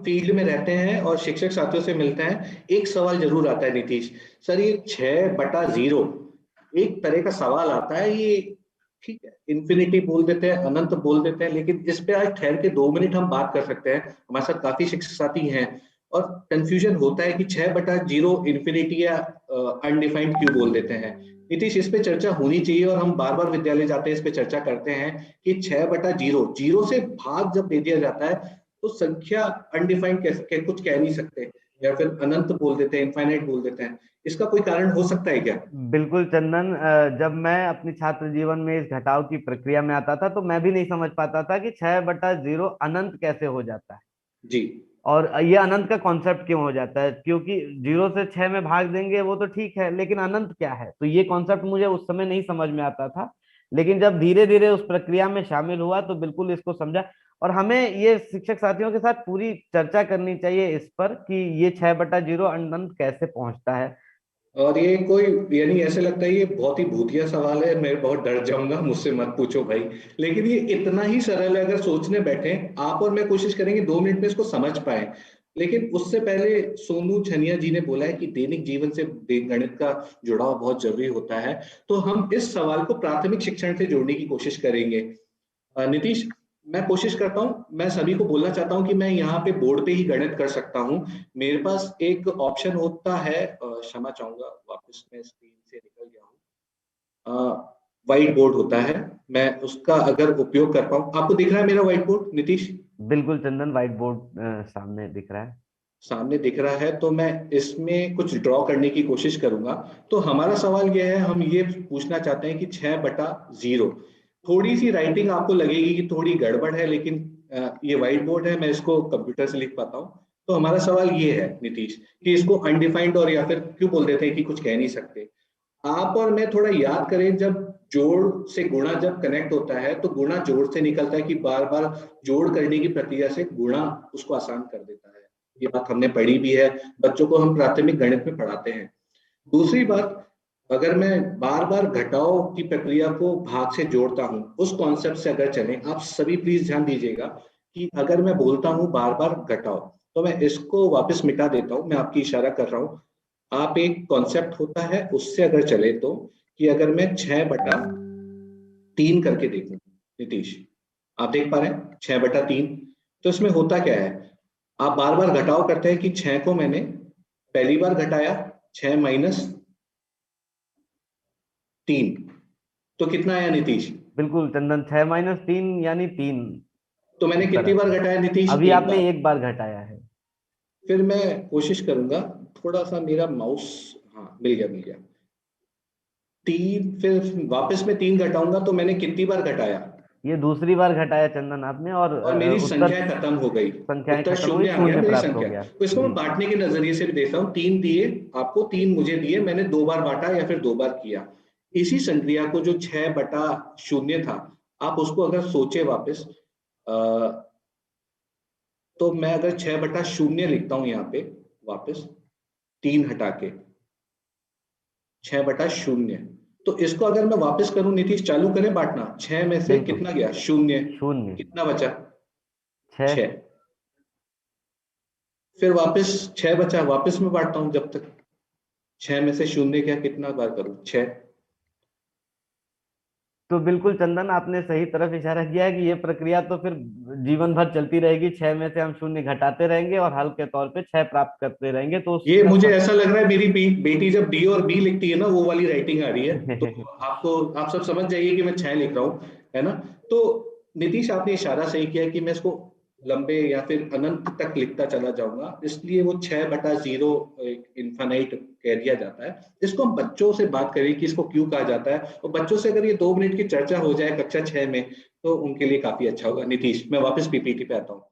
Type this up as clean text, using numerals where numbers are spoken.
Field में रहते हैं और शिक्षक साथियों से मिलते हैं, एक सवाल जरूर आता है नीतीश, सर ये 6/0 एक तरह का सवाल आता है, ये ठीक है इन्फिनिटी बोल देते हैं, अनंत बोल देते हैं, लेकिन इस पे आज ठहर के 2 मिनट हम बात कर सकते हैं। हमारे साथ काफी शिक्षक साथी हैं और कंफ्यूजन होता है कि 6/0 इन्फिनिटी या अनडिफाइंड क्यों बोल देते हैं। नीतीश, इस पे चर्चा होनी चाहिए और हम बार बार विद्यालय जाते हैं इस पे चर्चा करते हैं कि 6/0 जीरो से भाग जब दे दिया जाता है तो संख्या अनडिफाइंड कुछ कह नहीं सकते, या फिर अनंत बोल देते हैं, इनफाइनाइट बोल देते हैं। इसका कोई कारण हो सकता है क्या? बिल्कुल चंदन, जब मैं अपनी छात्र जीवन में इस घटाव की प्रक्रिया में आता था तो मैं भी नहीं समझ पाता था कि 6/0 अनंत कैसे हो जाता है। जी। और ये अनंत का कॉन्सेप्ट क्यों हो जाता है, क्योंकि 0 से 6 में भाग देंगे वो तो ठीक है, लेकिन अनंत क्या है, तो ये कॉन्सेप्ट मुझे उस समय नहीं समझ में आता था। लेकिन जब धीरे धीरे उस प्रक्रिया में शामिल हुआ तो बिल्कुल इसको समझा। और हमें ये शिक्षक साथियों के साथ पूरी चर्चा करनी चाहिए इस पर कि ये 6/0 अनंत कैसे पहुंचता है। और ये कोई, यानी ऐसे लगता है ये बहुत ही भूतिया सवाल है, मैं बहुत डर जाऊंगा, मुझसे मत पूछो भाई। लेकिन ये इतना ही सरल है, अगर सोचने बैठे आप और मैं कोशिश करेंगे 2 मिनट में इसको समझ पाए। लेकिन उससे पहले सोनू छनिया जी ने बोला है कि दैनिक जीवन से गणित का जुड़ाव बहुत जरूरी होता है, तो हम इस सवाल को प्राथमिक शिक्षण से जोड़ने की कोशिश करेंगे। नीतीश, मैं कोशिश करता हूँ, मैं सभी को बोलना चाहता हूँ कि मैं यहाँ पे बोर्ड पे ही गणित कर सकता हूँ। मेरे पास एक ऑप्शन होता है, क्षमा चाहूंगा, वापस मैं स्क्रीन से निकल गया हूँ, व्हाइट बोर्ड होता है, मैं उसका अगर उपयोग कर पाऊँ। आपको दिख रहा है मेरा व्हाइट बोर्ड नीतीश? बिल्कुल चंदन, व्हाइट बोर्ड सामने दिख रहा है। सामने दिख रहा है, तो मैं इसमें कुछ ड्रॉ करने की कोशिश करूंगा। तो हमारा सवाल यह है, हम ये पूछना चाहते हैं कि 6/0, थोड़ी सी राइटिंग आपको लगेगी कि थोड़ी गड़बड़ है, लेकिन ये व्हाइट बोर्ड है, मैं इसको कंप्यूटर से लिख पाता हूँ। तो हमारा सवाल ये है नीतीश कि इसको अनडिफाइंड और या फिर क्यों बोल देते हैं कि कुछ कह नहीं सकते। आप और मैं थोड़ा याद करें, जब जोड़ से गुणा जब कनेक्ट होता है तो गुणा जोड़ से निकलता है कि बार बार जोड़ करने की प्रक्रिया से गुणा उसको आसान कर देता है। ये बात हमने पढ़ी भी है, बच्चों को हम प्राथमिक गणित में पढ़ाते हैं। दूसरी बात, अगर मैं बार बार घटाओ की प्रक्रिया को भाग से जोड़ता हूं, उस कॉन्सेप्ट से अगर चलें, आप सभी प्लीज ध्यान दीजिएगा कि अगर मैं बोलता हूं बार बार घटाओ, तो मैं इसको वापस मिटा देता हूं, मैं आपकी इशारा कर रहा हूं। आप एक कॉन्सेप्ट होता है उससे अगर चले तो, कि अगर मैं 6/3 करके देखूं नीतीश, आप देख पा रहे हैं 6/3, तो इसमें होता क्या है, आप बार बार घटाव करते हैं कि 6 को मैंने पहली बार घटाया, 6 - 3, तो कितना आया नीतीश? बिल्कुल चंदन, 6 - 3 यानी 3। तो मैंने एक कितनी तरह बार से घटाया नीतीश? अभी एक आपने बार। एक बार घटाया है। फिर मैं कोशिश करूंगा, थोड़ा सा मेरा माउस, हाँ मिल गया मिल गया, 3, फिर वापस में 3 घटाऊंगा, तो मैंने कितनी बार घटाया? ये दूसरी बार घटाया चंदन आपने, और और मेरी उत्तर संख्या खत्म हो गई, संख्याएं उत्तर खत्म हुई, शून्य आ गया शून्य मेरी प्राप्त हो संख्या। गया तो इसको मैं जी। बांटने के नजरिए से भी देता हूँ, 3 दिए आपको, 3 मुझे दिए, मैंने 2 बार बांटा या फिर 2 बार किया। इसी संक्रिया को जो 6/0 था, आप उसको अगर सोचे वापस, तो मैं अगर 6/0 लिखता हूं यहाँ पे वापस, 3 हटा के 6/0, तो इसको अगर मैं वापस करूं नीतीश, चालू करें बांटना, 6 में से बिल्कुल। कितना गया? शून्य। शून्य। कितना बचा? 6। 6। फिर वापस 6 बचा, वापस मैं बांटता हूं जब तक, 6 में से शून्य गया, कितना बार करूं? 6। तो बिल्कुल चंदन, आपने सही तरफ इशारा किया है कि ये प्रक्रिया तो फिर जीवन भर चलती रहेगी। 6 में से हम शून्य घटाते रहेंगे और हल के तौर पे 6 प्राप्त करते रहेंगे, तो ये उसका मुझे ऐसा लग रहा है, मेरी बेटी जब डी और बी लिखती है ना, वो वाली राइटिंग आ रही है, तो आपको, आप सब समझ जाइए कि मैं 6 लिख रहा हूँ, है ना? तो नीतीश, आपने इशारा सही किया कि मैं इसको लंबे या फिर अनंत तक लिखता चला जाऊंगा, इसलिए वो 6/0 इन्फानाइट कह दिया जाता है। इसको हम बच्चों से बात करें कि इसको क्यों कहा जाता है, और बच्चों से अगर ये 2 मिनट की चर्चा हो जाए कक्षा 6 में, तो उनके लिए काफी अच्छा होगा। नीतीश, मैं वापस पीपीटी पे आता हूँ।